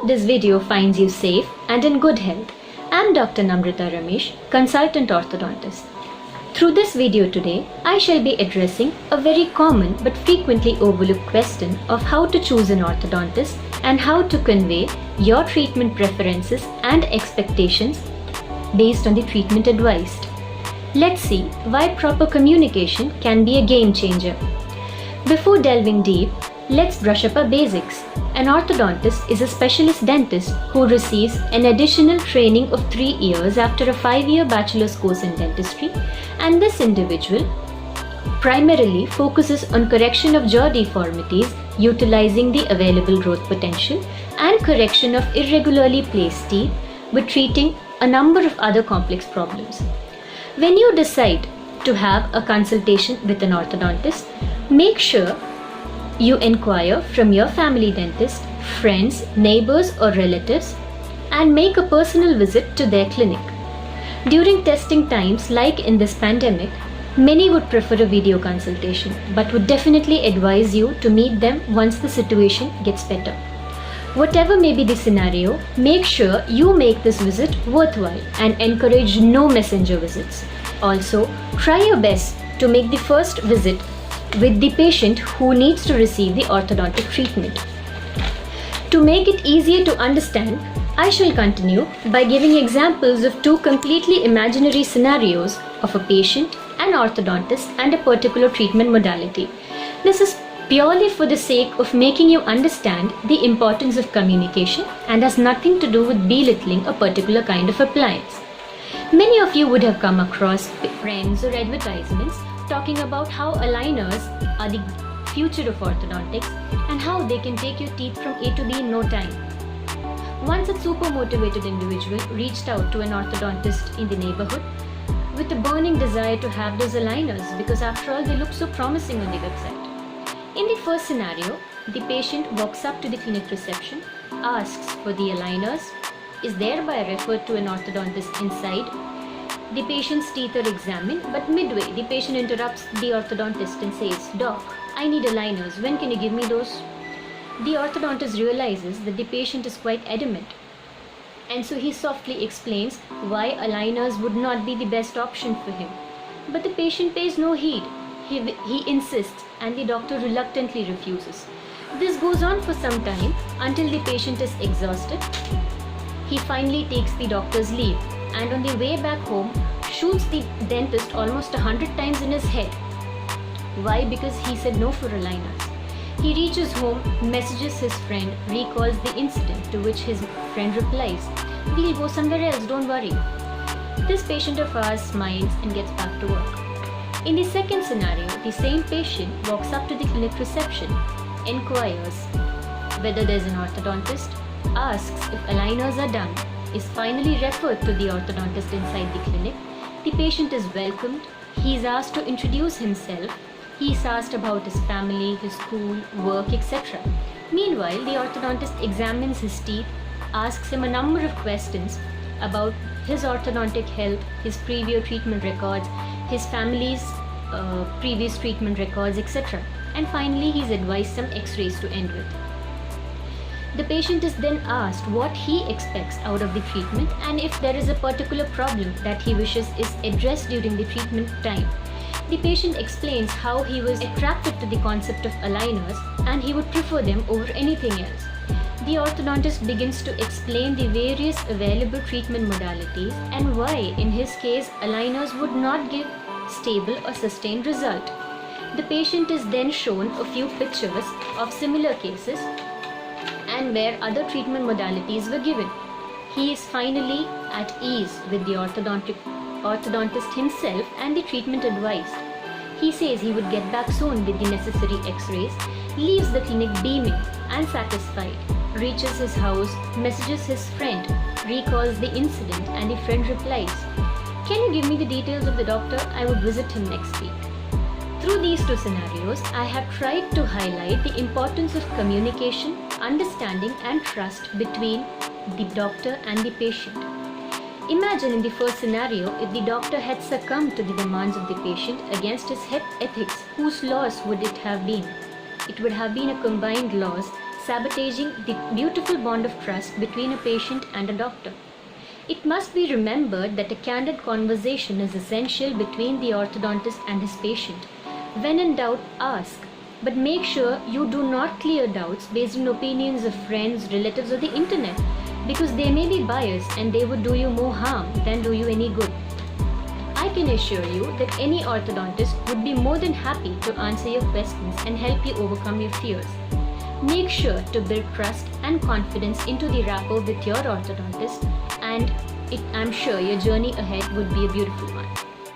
this video finds you safe and in good health. I'm Dr. Namrata Ramesh, consultant orthodontist. Through this video today, I shall be addressing a very common but frequently overlooked question of how to choose an orthodontist and how to convey your treatment preferences and expectations based on the treatment advised. Let's see why proper communication can be a game changer. Before delving deep, let's brush up our basics. An orthodontist is a specialist dentist who receives an additional training of 3 years after a 5-year bachelor's course in dentistry, and this individual primarily focuses on correction of jaw deformities utilizing the available growth potential and correction of irregularly placed teeth with treating a number of other complex problems. When you decide to have a consultation with an orthodontist, make sure you inquire from your family dentist, friends, neighbors or relatives and make a personal visit to their clinic. During testing times like in this pandemic, many would prefer a video consultation but would definitely advise you to meet them once the situation gets better. Whatever may be the scenario, make sure you make this visit worthwhile and encourage no messenger visits. Also, try your best to make the first visit with the patient who needs to receive the orthodontic treatment. To make it easier to understand, I shall continue by giving examples of 2 completely imaginary scenarios of a patient, an orthodontist, and a particular treatment modality. This is purely for the sake of making you understand the importance of communication and has nothing to do with belittling a particular kind of appliance. Many of you would have come across friends or advertisements talking about how aligners are the future of orthodontics and how they can take your teeth from A to B in no time. Once a super motivated individual reached out to an orthodontist in the neighborhood with a burning desire to have those aligners because after all they look so promising on the website. In the first scenario, the patient walks up to the clinic reception, asks for the aligners, is thereby referred to an orthodontist inside. The patient's teeth are examined, but midway the patient interrupts the orthodontist and says, "Doc, I need aligners, when can you give me those?" The orthodontist realizes that the patient is quite adamant, and so he softly explains why aligners would not be the best option for him. But the patient pays no heed. He insists and the doctor reluctantly refuses. This goes on for some time until the patient is exhausted. He finally takes the doctor's leave and on the way back home shoots the dentist almost 100 times in his head. Why? Because he said no for aligners. He reaches home, messages his friend, recalls the incident, to which his friend replies, "We'll go somewhere else, don't worry." This patient of ours smiles and gets back to work. In the second scenario, the same patient walks up to the clinic reception, inquires whether there's an orthodontist, asks if aligners are done, is finally referred to the orthodontist inside the clinic. The patient is welcomed, he is asked to introduce himself, he is asked about his family, his school, work, etc. Meanwhile, the orthodontist examines his teeth, asks him a number of questions about his orthodontic health, his previous treatment records, his family's previous treatment records, etc. And finally, he is advised some x-rays to end with. The patient is then asked what he expects out of the treatment and if there is a particular problem that he wishes is addressed during the treatment time. The patient explains how he was attracted to the concept of aligners and he would prefer them over anything else. The orthodontist begins to explain the various available treatment modalities and why, in his case, aligners would not give stable or sustained result. The patient is then shown a few pictures of similar cases and where other treatment modalities were given. He is finally at ease with the orthodontist himself and the treatment advice. He says he would get back soon with the necessary x-rays, leaves the clinic beaming and satisfied, reaches his house, messages his friend, recalls the incident and the friend replies, "Can you give me the details of the doctor? I would visit him next week." Through these 2 scenarios, I have tried to highlight the importance of communication, understanding and trust between the doctor and the patient. Imagine in the first scenario if the doctor had succumbed to the demands of the patient against his ethics, whose loss would it have been? It would have been a combined loss sabotaging the beautiful bond of trust between a patient and a doctor. It must be remembered that a candid conversation is essential between the orthodontist and his patient. When in doubt, ask, but make sure you do not clear doubts based on opinions of friends, relatives, or the internet, because they may be biased and they would do you more harm than do you any good. I can assure you that any orthodontist would be more than happy to answer your questions and help you overcome your fears. Make sure to build trust and confidence into the rapport with your orthodontist, and I'm sure your journey ahead would be a beautiful one.